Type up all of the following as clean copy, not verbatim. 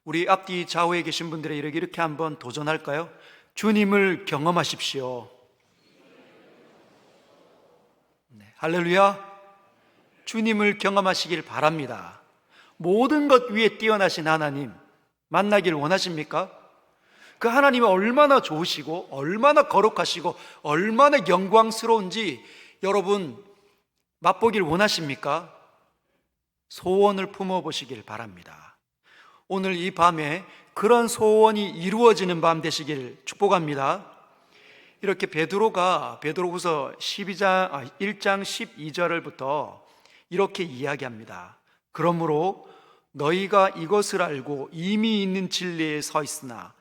우리 앞뒤 좌우에 계신 분들의 이렇게 한번 도전할까요? 주님을 경험하십시오. 네, 할렐루야. 주님을 경험하시길 바랍니다. 모든 것 위에 뛰어나신 하나님 만나길 원하십니까? 그 하나님이 얼마나 좋으시고 얼마나 거룩하시고 얼마나 영광스러운지 여러분 맛보길 원하십니까? 소원을 품어보시길 바랍니다. 오늘 이 밤에 그런 소원이 이루어지는 밤 되시길 축복합니다. 이렇게 베드로후서 1장 12절부터 이렇게 이야기합니다. 그러므로 너희가 이것을 알고 이미 있는 진리에 서 있으나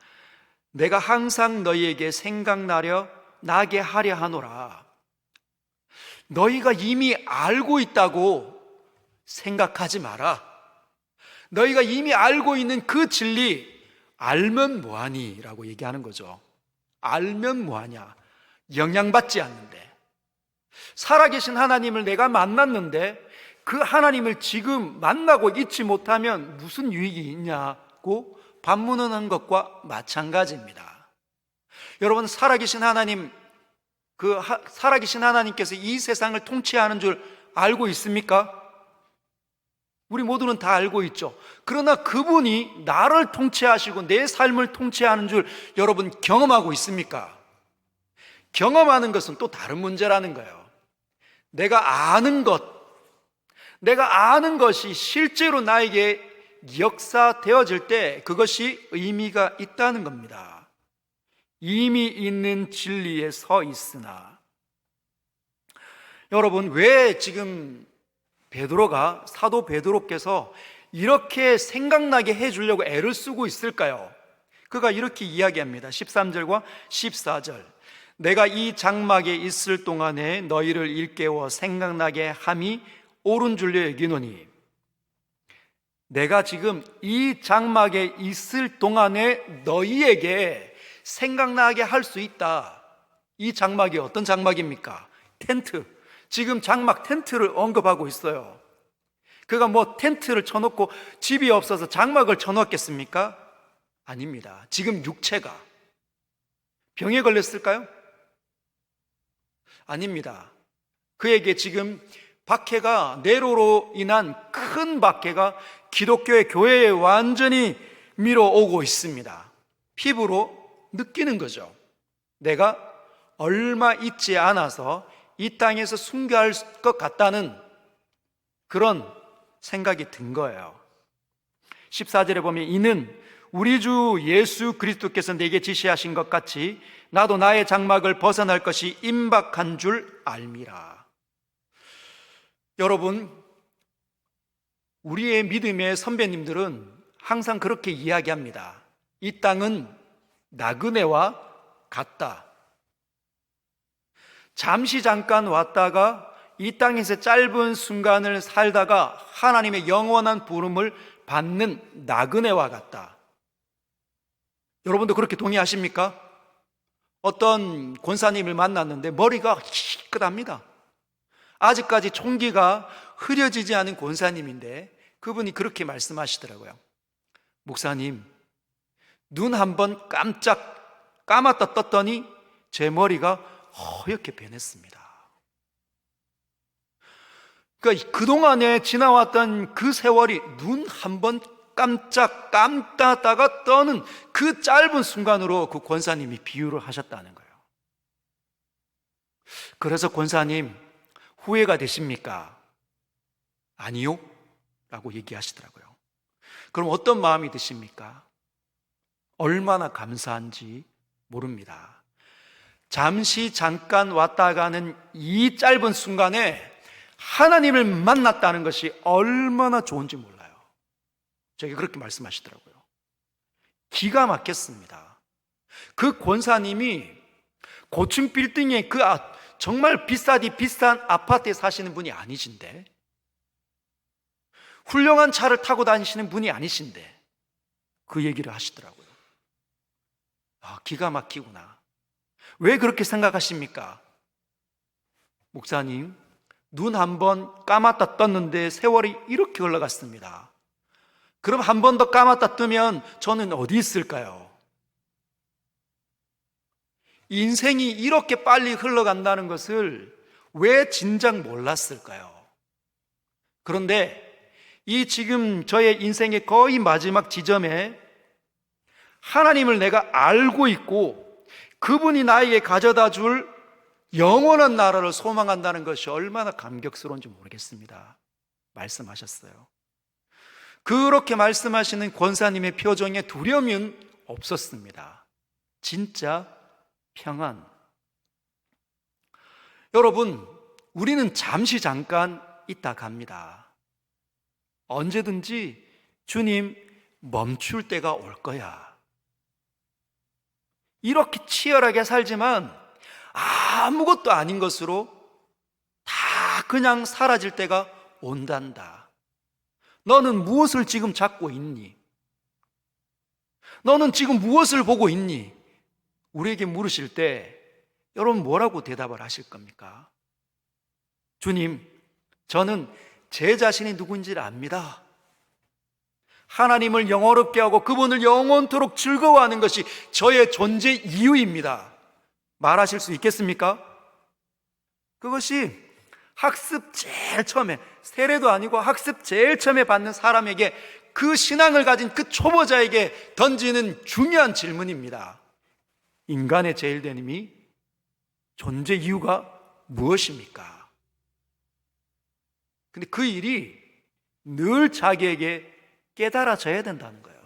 내가 항상 너희에게 생각나게 하려 하노라. 너희가 이미 알고 있다고 생각하지 마라. 너희가 이미 알고 있는 그 진리 알면 뭐하니? 라고 얘기하는 거죠. 알면 뭐하냐? 영향받지 않는데, 살아계신 하나님을 내가 만났는데 그 하나님을 지금 만나고 있지 못하면 무슨 유익이 있냐고 반문하는 것과 마찬가지입니다. 여러분, 살아계신 하나님께서 이 세상을 통치하는 줄 알고 있습니까? 우리 모두는 다 알고 있죠. 그러나 그분이 나를 통치하시고 내 삶을 통치하는 줄 여러분 경험하고 있습니까? 경험하는 것은 또 다른 문제라는 거예요. 내가 아는 것이 실제로 나에게 역사되어질 때 그것이 의미가 있다는 겁니다. 이미 있는 진리에 서 있으나. 여러분, 왜 지금 사도 베드로께서 이렇게 생각나게 해주려고 애를 쓰고 있을까요? 그가 이렇게 이야기합니다. 13절과 14절. 내가 이 장막에 있을 동안에 너희를 일깨워 생각나게 함이 옳은 줄로 여기노니. 내가 지금 이 장막에 있을 동안에 너희에게 생각나게 할 수 있다. 이 장막이 어떤 장막입니까? 텐트. 지금 장막 텐트를 언급하고 있어요. 그가 텐트를 쳐놓고 집이 없어서 장막을 쳐놓았겠습니까? 아닙니다. 지금 육체가 병에 걸렸을까요? 아닙니다. 그에게 지금 박해가, 네로로 인한 큰 박해가 기독교의 교회에 완전히 밀어오고 있습니다. 피부로 느끼는 거죠. 내가 얼마 있지 않아서 이 땅에서 순교할 것 같다는 그런 생각이 든 거예요. 14절에 보면 이는 우리 주 예수 그리스도께서 내게 지시하신 것 같이 나도 나의 장막을 벗어날 것이 임박한 줄 알미라. 여러분, 우리의 믿음의 선배님들은 항상 그렇게 이야기합니다. 이 땅은 나그네와 같다. 잠시 잠깐 왔다가 이 땅에서 짧은 순간을 살다가 하나님의 영원한 부름을 받는 나그네와 같다. 여러분도 그렇게 동의하십니까? 어떤 권사님을 만났는데 머리가 희끗합니다. 아직까지 총기가 흐려지지 않은 권사님인데 그분이 그렇게 말씀하시더라고요. 목사님, 눈 한번 깜짝 감았다 떴더니 제 머리가 허옇게 변했습니다. 그러니까 그동안에 지나왔던 그 세월이 눈 한번 깜짝 감다가 떠는 그 짧은 순간으로 그 권사님이 비유를 하셨다는 거예요. 그래서 권사님, 후회가 되십니까? 아니요? 라고 얘기하시더라고요. 그럼 어떤 마음이 드십니까? 얼마나 감사한지 모릅니다. 잠시 잠깐 왔다 가는 이 짧은 순간에 하나님을 만났다는 것이 얼마나 좋은지 몰라요. 저에게 그렇게 말씀하시더라고요. 기가 막혔습니다. 그 권사님이 고층 빌딩에 정말 비싼 아파트에 사시는 분이 아니신데, 훌륭한 차를 타고 다니시는 분이 아니신데 그 얘기를 하시더라고요. 기가 막히구나. 왜 그렇게 생각하십니까? 목사님, 눈 한번 감았다 떴는데 세월이 이렇게 흘러갔습니다. 그럼 한 번 더 감았다 뜨면 저는 어디 있을까요? 인생이 이렇게 빨리 흘러간다는 것을 왜 진작 몰랐을까요? 그런데 이 지금 저의 인생의 거의 마지막 지점에 하나님을 내가 알고 있고 그분이 나에게 가져다 줄 영원한 나라를 소망한다는 것이 얼마나 감격스러운지 모르겠습니다. 말씀하셨어요. 그렇게 말씀하시는 권사님의 표정에 두려움은 없었습니다. 진짜 평안. 여러분, 우리는 잠시 잠깐 있다 갑니다. 언제든지 주님 멈출 때가 올 거야. 이렇게 치열하게 살지만 아무것도 아닌 것으로 다 그냥 사라질 때가 온단다. 너는 무엇을 지금 잡고 있니? 너는 지금 무엇을 보고 있니? 우리에게 물으실 때 여러분 뭐라고 대답을 하실 겁니까? 주님, 저는 제 자신이 누군지를 압니다. 하나님을 영원롭게 하고 그분을 영원토록 즐거워하는 것이 저의 존재 이유입니다. 말하실 수 있겠습니까? 그것이 학습 제일 처음에, 세례도 아니고 학습 제일 처음에 받는 사람에게, 그 신앙을 가진 그 초보자에게 던지는 중요한 질문입니다. 인간의 제일 되님이 존재 이유가 무엇입니까? 근데 그 일이 늘 자기에게 깨달아져야 된다는 거예요.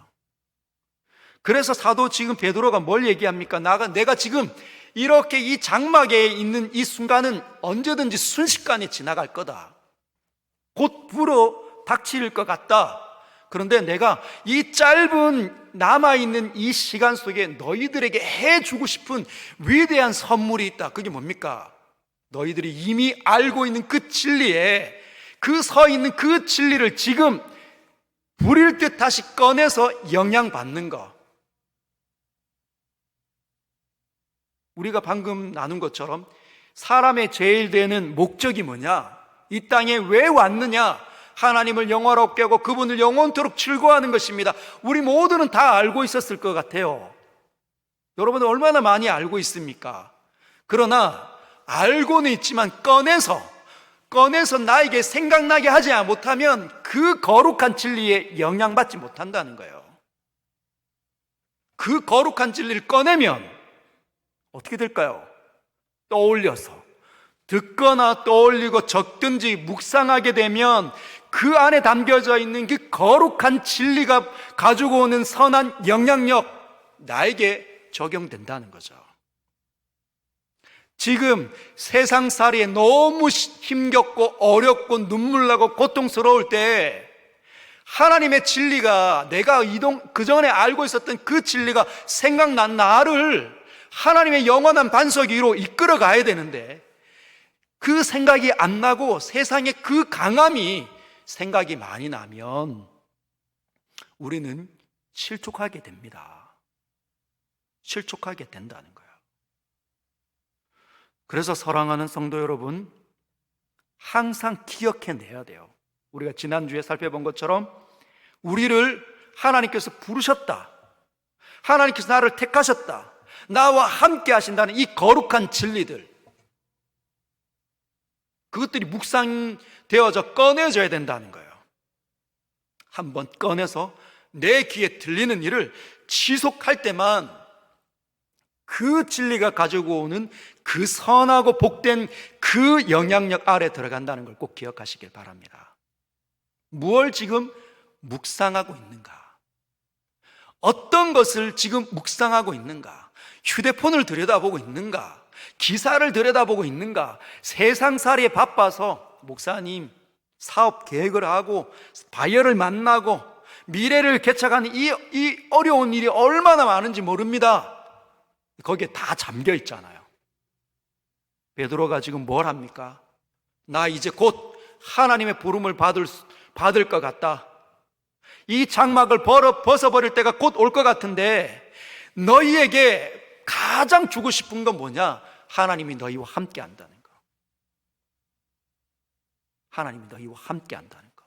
그래서 사도 지금 베드로가 뭘 얘기합니까? 내가 지금 이렇게 이 장막에 있는 이 순간은 언제든지 순식간에 지나갈 거다. 곧 불어 닥칠 것 같다. 그런데 내가 이 짧은 남아있는 이 시간 속에 너희들에게 해주고 싶은 위대한 선물이 있다. 그게 뭡니까? 너희들이 이미 알고 있는 그 진리에, 그 서 있는 그 진리를 지금 불일 듯 다시 꺼내서 영향받는 것. 우리가 방금 나눈 것처럼 사람의 제일 되는 목적이 뭐냐? 이 땅에 왜 왔느냐? 하나님을 영원롭게 하고 그분을 영원토록 즐거워하는 것입니다. 우리 모두는 다 알고 있었을 것 같아요. 여러분은 얼마나 많이 알고 있습니까? 그러나 알고는 있지만 꺼내서 나에게 생각나게 하지 못하면 그 거룩한 진리에 영향받지 못한다는 거예요. 그 거룩한 진리를 꺼내면 어떻게 될까요? 떠올려서 듣거나 떠올리고 적든지 묵상하게 되면 그 안에 담겨져 있는 그 거룩한 진리가 가지고 오는 선한 영향력, 나에게 적용된다는 거죠. 지금 세상살이에 너무 힘겹고 어렵고 눈물나고 고통스러울 때 하나님의 진리가, 내가 그전에 알고 있었던 그 진리가 생각난 나를 하나님의 영원한 반석 위로 이끌어 가야 되는데, 그 생각이 안 나고 세상의 그 강함이 생각이 많이 나면 우리는 실족하게 됩니다. 실족하게 된다는 거예요. 그래서 사랑하는 성도 여러분, 항상 기억해내야 돼요. 우리가 지난주에 살펴본 것처럼 우리를 하나님께서 부르셨다, 하나님께서 나를 택하셨다, 나와 함께 하신다는 이 거룩한 진리들, 그것들이 묵상되어져 꺼내져야 된다는 거예요. 한번 꺼내서 내 귀에 들리는 일을 지속할 때만 그 진리가 가지고 오는 그 선하고 복된 그 영향력 아래 들어간다는 걸 꼭 기억하시길 바랍니다. 무엇을 지금 묵상하고 있는가? 어떤 것을 지금 묵상하고 있는가? 휴대폰을 들여다보고 있는가? 기사를 들여다보고 있는가? 세상살이에 바빠서 목사님 사업 계획을 하고 바이어를 만나고 미래를 개척하는 이 어려운 일이 얼마나 많은지 모릅니다. 거기에 다 잠겨 있잖아요. 베드로가 지금 뭘 합니까? 나 이제 곧 하나님의 부름을 받을 것 같다. 이 장막을 벗어버릴 때가 곧 올 것 같은데, 너희에게 가장 주고 싶은 건 뭐냐? 하나님이 너희와 함께 한다는 거. 하나님이 너희와 함께 한다는 거.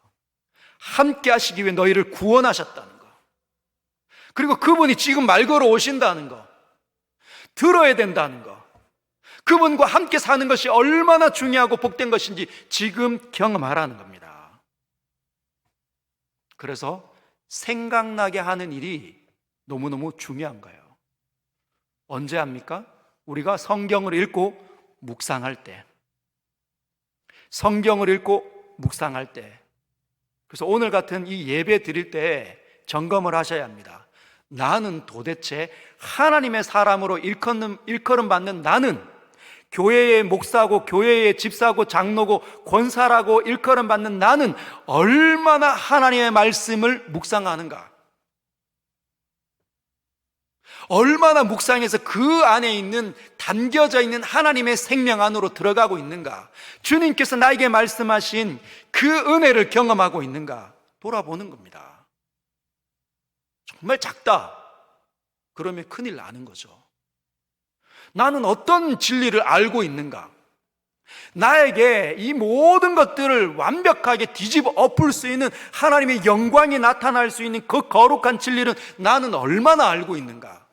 함께 하시기 위해 너희를 구원하셨다는 거, 그리고 그분이 지금 말 걸어 오신다는 거, 들어야 된다는 거, 그분과 함께 사는 것이 얼마나 중요하고 복된 것인지 지금 경험하라는 겁니다. 그래서 생각나게 하는 일이 너무너무 중요한 거예요. 언제 합니까? 우리가 성경을 읽고 묵상할 때, 성경을 읽고 묵상할 때. 그래서 오늘 같은 이 예배 드릴 때 점검을 하셔야 합니다. 나는 도대체 하나님의 사람으로 일컬음 받는 나는, 교회의 목사고 교회의 집사고 장로고 권사라고 일컬음 받는 나는 얼마나 하나님의 말씀을 묵상하는가, 얼마나 묵상해서 그 안에 있는, 담겨져 있는 하나님의 생명 안으로 들어가고 있는가, 주님께서 나에게 말씀하신 그 은혜를 경험하고 있는가 돌아보는 겁니다. 정말 작다 그러면 큰일 나는 거죠. 나는 어떤 진리를 알고 있는가, 나에게 이 모든 것들을 완벽하게 뒤집어 엎을 수 있는 하나님의 영광이 나타날 수 있는 그 거룩한 진리는 나는 얼마나 알고 있는가.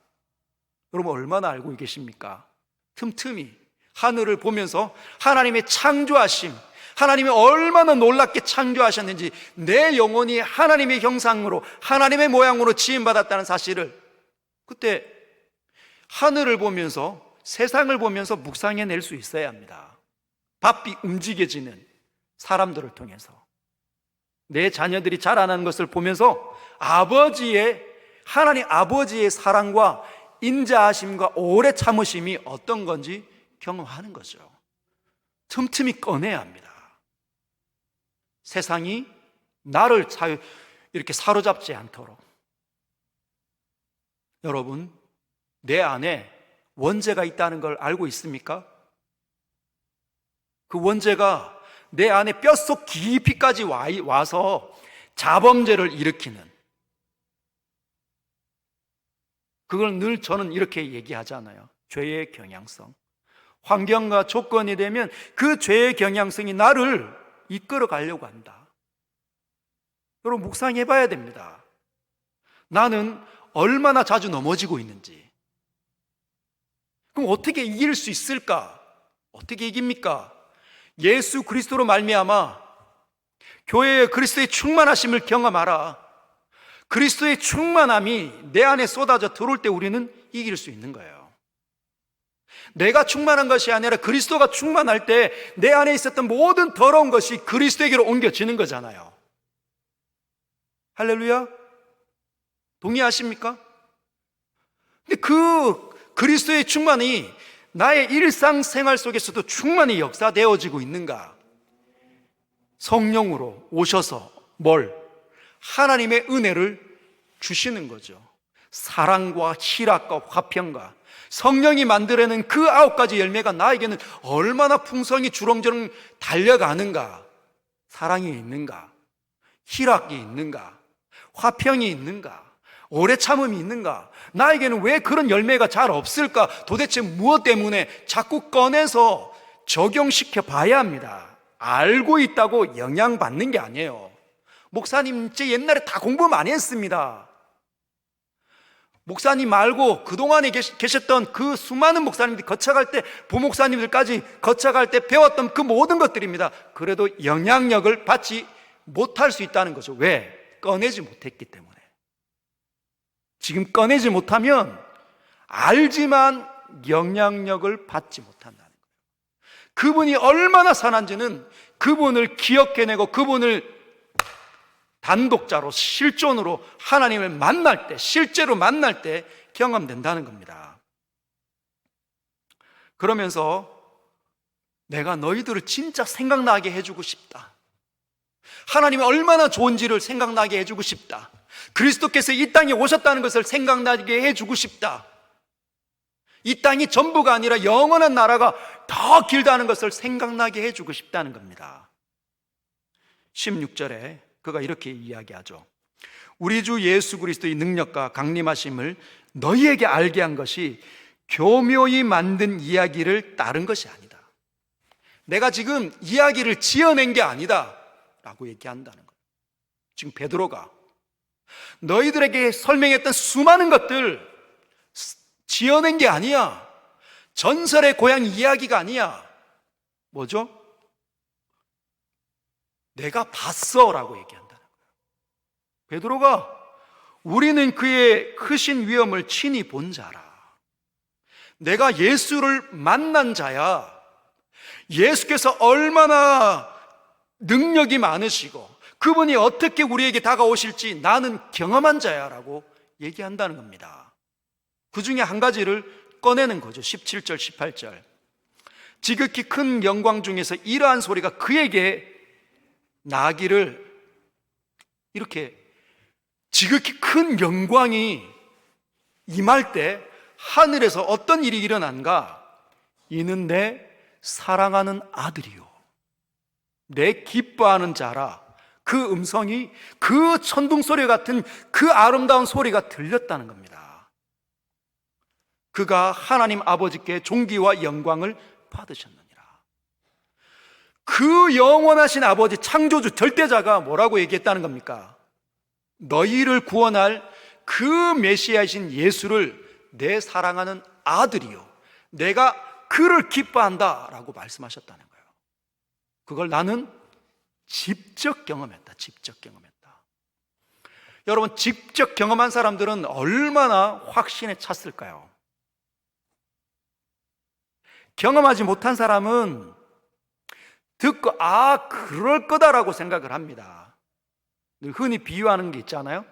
여러분 얼마나 알고 계십니까? 틈틈이 하늘을 보면서 하나님의 창조하심, 하나님이 얼마나 놀랍게 창조하셨는지, 내 영혼이 하나님의 형상으로 하나님의 모양으로 지음받았다는 사실을 그때 하늘을 보면서, 세상을 보면서 묵상해낼 수 있어야 합니다. 바삐 움직여지는 사람들을 통해서 내 자녀들이 자라나는 것을 보면서 하나님 아버지의 사랑과 인자하심과 오래 참으심이 어떤 건지 경험하는 거죠. 틈틈이 꺼내야 합니다. 세상이 나를 이렇게 사로잡지 않도록. 여러분, 내 안에 원죄가 있다는 걸 알고 있습니까? 그 원죄가 내 안에 뼛속 깊이까지 와서 자범죄를 일으키는, 그걸 늘 저는 이렇게 얘기하잖아요. 죄의 경향성. 환경과 조건이 되면 그 죄의 경향성이 나를 이끌어 가려고 한다. 여러분 묵상해 봐야 됩니다. 나는 얼마나 자주 넘어지고 있는지. 그럼 어떻게 이길 수 있을까? 어떻게 이깁니까? 예수 그리스도로 말미암아 교회의 그리스도의 충만하심을 경험하라. 그리스도의 충만함이 내 안에 쏟아져 들어올 때 우리는 이길 수 있는 거예요. 내가 충만한 것이 아니라 그리스도가 충만할 때 내 안에 있었던 모든 더러운 것이 그리스도에게로 옮겨지는 거잖아요. 할렐루야? 동의하십니까? 근데 그 그리스도의 충만이 나의 일상생활 속에서도 충만히 역사되어지고 있는가? 성령으로 오셔서 하나님의 은혜를 주시는 거죠. 사랑과 희락과 화평과 성령이 만들어낸 그 9가지 열매가 나에게는 얼마나 풍성히 주렁주렁 달려가는가. 사랑이 있는가, 희락이 있는가, 화평이 있는가, 오래 참음이 있는가. 나에게는 왜 그런 열매가 잘 없을까? 도대체 무엇 때문에? 자꾸 꺼내서 적용시켜 봐야 합니다. 알고 있다고 영향받는 게 아니에요. 목사님 제 옛날에 다 공부 많이 했습니다. 목사님 말고 그동안에 계셨던 그 수많은 목사님들이 거쳐갈 때, 부목사님들까지 거쳐갈 때 배웠던 그 모든 것들입니다. 그래도 영향력을 받지 못할 수 있다는 거죠. 왜? 꺼내지 못했기 때문에. 지금 꺼내지 못하면 알지만 영향력을 받지 못한다는 거예요. 그분이 얼마나 선한지는 그분을 기억해내고 그분을 단독자로, 실존으로 하나님을 만날 때, 실제로 만날 때 경험된다는 겁니다. 그러면서 내가 너희들을 진짜 생각나게 해주고 싶다. 하나님이 얼마나 좋은지를 생각나게 해주고 싶다. 그리스도께서 이 땅에 오셨다는 것을 생각나게 해주고 싶다. 이 땅이 전부가 아니라 영원한 나라가 더 길다는 것을 생각나게 해주고 싶다는 겁니다. 16절에 그가 이렇게 이야기하죠. 우리 주 예수 그리스도의 능력과 강림하심을 너희에게 알게 한 것이 교묘히 만든 이야기를 따른 것이 아니다. 내가 지금 이야기를 지어낸 게 아니다 라고 얘기한다는 거예요. 지금 베드로가 너희들에게 설명했던 수많은 것들 지어낸 게 아니야. 전설의 고향 이야기가 아니야. 뭐죠? 내가 봤어 라고 얘기한다는 거예요. 베드로가 우리는 그의 크신 위엄을 친히 본 자라. 내가 예수를 만난 자야. 예수께서 얼마나 능력이 많으시고 그분이 어떻게 우리에게 다가오실지 나는 경험한 자야 라고 얘기한다는 겁니다. 그 중에 한 가지를 꺼내는 거죠. 17절 18절. 지극히 큰 영광 중에서 이러한 소리가 그에게 나기를, 이렇게 지극히 큰 영광이 임할 때 하늘에서 어떤 일이 일어난가? 이는 내 사랑하는 아들이요 내 기뻐하는 자라. 그 음성이 그 천둥소리 같은 그 아름다운 소리가 들렸다는 겁니다. 그가 하나님 아버지께 존귀와 영광을 받으셨느니라. 그 영원하신 아버지 창조주 절대자가 뭐라고 얘기했다는 겁니까? 너희를 구원할 그 메시아이신 예수를 내 사랑하는 아들이요 내가 그를 기뻐한다 라고 말씀하셨다는 거예요. 그걸 나는 직접 경험했다. 직접 경험했다. 여러분, 직접 경험한 사람들은 얼마나 확신에 찼을까요? 경험하지 못한 사람은 듣고 그럴 거다라고 생각을 합니다. 늘 흔히 비유하는 게 있잖아요.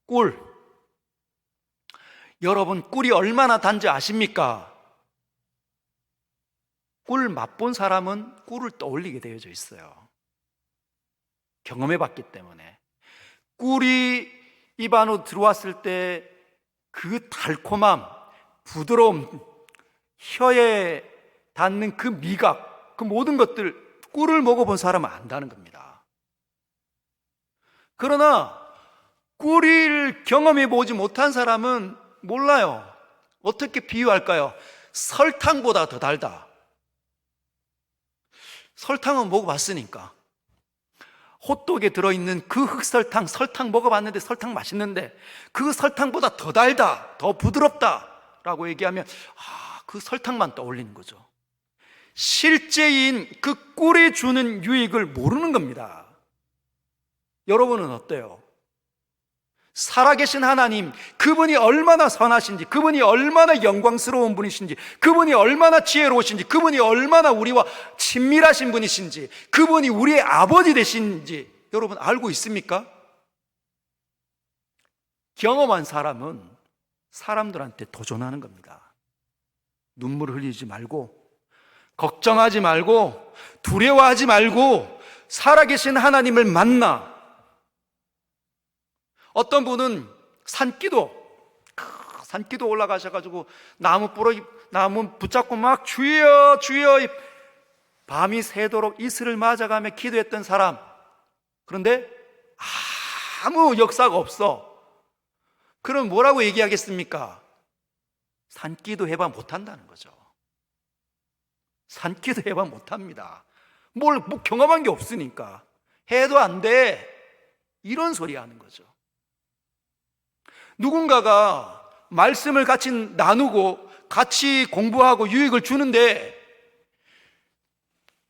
꿀. 여러분, 꿀이 얼마나 단지 아십니까? 꿀 맛본 사람은 꿀을 떠올리게 되어져 있어요. 경험해 봤기 때문에. 꿀이 입 안으로 들어왔을 때 그 달콤함, 부드러움, 혀에 닿는 그 미각, 그 모든 것들, 꿀을 먹어본 사람은 안다는 겁니다. 그러나 꿀을 경험해 보지 못한 사람은 몰라요. 어떻게 비유할까요? 설탕보다 더 달다. 설탕은 먹어봤으니까. 호떡에 들어있는 그 흑설탕, 설탕 먹어봤는데 설탕 맛있는데 그 설탕보다 더 달다, 더 부드럽다 라고 얘기하면 그 설탕만 떠올리는 거죠. 실제인 그 꿀이 주는 유익을 모르는 겁니다. 여러분은 어때요? 살아계신 하나님, 그분이 얼마나 선하신지, 그분이 얼마나 영광스러운 분이신지, 그분이 얼마나 지혜로우신지, 그분이 얼마나 우리와 친밀하신 분이신지, 그분이 우리의 아버지 되신지 여러분 알고 있습니까? 경험한 사람은 사람들한테 도전하는 겁니다. 눈물을 흘리지 말고, 걱정하지 말고, 두려워하지 말고 살아계신 하나님을 만나. 어떤 분은 산기도 올라가셔가지고 나무 붙잡고 막 주여 주여 밤이 새도록 이슬을 맞아가며 기도했던 사람. 그런데 아무 역사가 없어. 그럼 뭐라고 얘기하겠습니까? 산기도 해봐 못한다는 거죠. 산기도 해봐 못합니다. 뭐 경험한 게 없으니까 해도 안 돼, 이런 소리 하는 거죠. 누군가가 말씀을 같이 나누고 같이 공부하고 유익을 주는데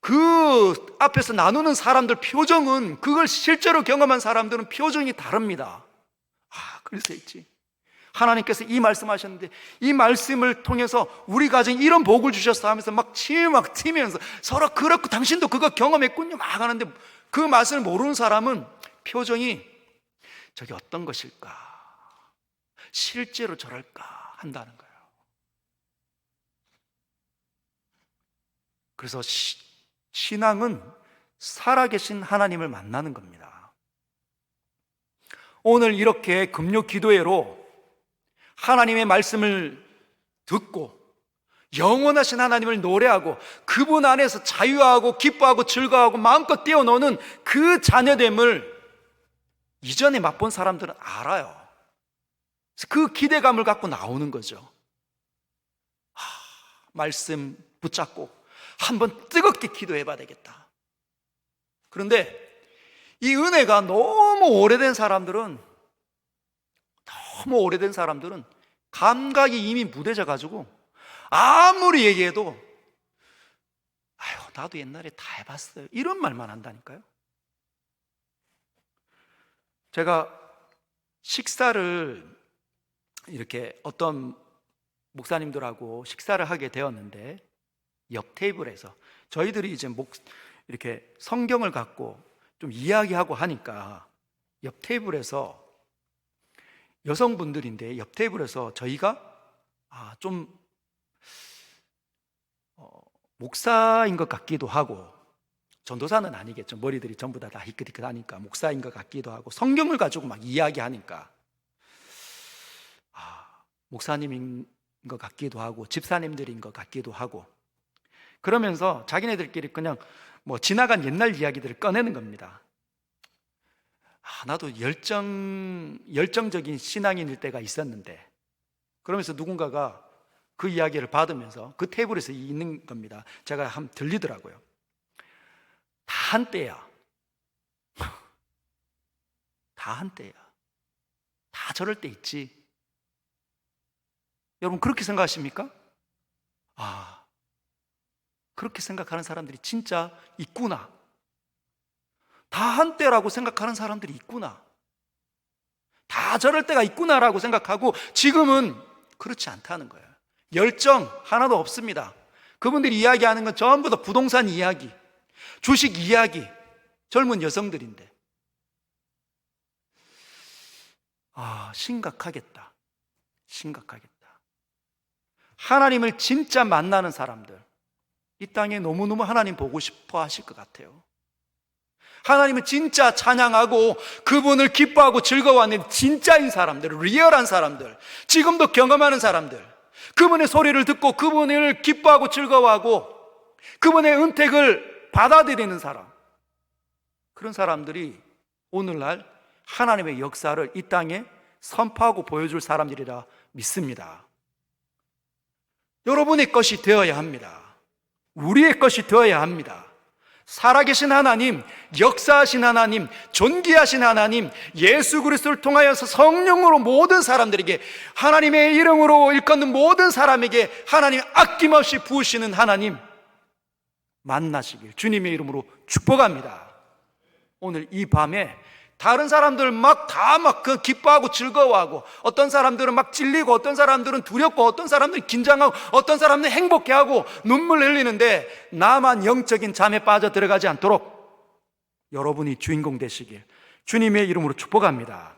그 앞에서 나누는 사람들 표정은, 그걸 실제로 경험한 사람들은 표정이 다릅니다. 그래서 있지, 하나님께서 이 말씀하셨는데 이 말씀을 통해서 우리 가정에 이런 복을 주셨어 하면서 막 침이 막 튀면서 서로 그렇고 당신도 그거 경험했군요 막 하는데, 그 말씀을 모르는 사람은 표정이 저게 어떤 것일까, 실제로 저럴까 한다는 거예요. 그래서 신앙은 살아계신 하나님을 만나는 겁니다. 오늘 이렇게 금요 기도회로 하나님의 말씀을 듣고 영원하신 하나님을 노래하고 그분 안에서 자유하고 기뻐하고 즐거워하고 마음껏 뛰어노는 그 자녀됨을 이전에 맛본 사람들은 알아요. 그 기대감을 갖고 나오는 거죠. 말씀 붙잡고 한번 뜨겁게 기도해 봐야 되겠다. 그런데 이 은혜가 너무 오래된 사람들은 감각이 이미 무뎌져 가지고 아무리 얘기해도 아유, 나도 옛날에 다 해봤어요, 이런 말만 한다니까요. 제가 식사를 이렇게 어떤 목사님들하고 식사를 하게 되었는데, 옆 테이블에서 저희들이 이제 이렇게 성경을 갖고 좀 이야기하고 하니까 옆 테이블에서 여성분들인데, 옆 테이블에서 저희가 좀 목사인 것 같기도 하고, 전도사는 아니겠죠, 머리들이 전부 다 희끗희끗하니까 목사인 것 같기도 하고, 성경을 가지고 막 이야기하니까 목사님인 것 같기도 하고 집사님들인 것 같기도 하고, 그러면서 자기네들끼리 그냥 지나간 옛날 이야기들을 꺼내는 겁니다. 나도 열정적인 신앙인일 때가 있었는데, 그러면서 누군가가 그 이야기를 받으면서 그 테이블에서 있는 겁니다. 제가 한번 들리더라고요. 다 한때야. 다 한때야. 다 저럴 때 있지. 여러분, 그렇게 생각하십니까? 그렇게 생각하는 사람들이 진짜 있구나. 다 한때라고 생각하는 사람들이 있구나. 다 저럴 때가 있구나라고 생각하고, 지금은 그렇지 않다는 거예요. 열정 하나도 없습니다. 그분들이 이야기하는 건 전부 다 부동산 이야기, 주식 이야기, 젊은 여성들인데 심각하겠다. 하나님을 진짜 만나는 사람들, 이 땅에 너무너무 하나님 보고 싶어 하실 것 같아요. 하나님을 진짜 찬양하고 그분을 기뻐하고 즐거워하는 진짜인 사람들, 리얼한 사람들, 지금도 경험하는 사람들, 그분의 소리를 듣고 그분을 기뻐하고 즐거워하고 그분의 은택을 받아들이는 사람, 그런 사람들이 오늘날 하나님의 역사를 이 땅에 선포하고 보여줄 사람들이라 믿습니다. 여러분의 것이 되어야 합니다. 우리의 것이 되어야 합니다. 살아계신 하나님, 역사하신 하나님, 존귀하신 하나님, 예수 그리스도를 통하여서 성령으로 모든 사람들에게, 하나님의 이름으로 일컫는 모든 사람에게 하나님 아낌없이 부으시는 하나님 만나시길 주님의 이름으로 축복합니다. 오늘 이 밤에 다른 사람들 다 기뻐하고 즐거워하고, 어떤 사람들은 막 찔리고, 어떤 사람들은 두렵고, 어떤 사람들은 긴장하고, 어떤 사람들은 행복해하고 눈물 흘리는데, 나만 영적인 잠에 빠져 들어가지 않도록 여러분이 주인공 되시길 주님의 이름으로 축복합니다.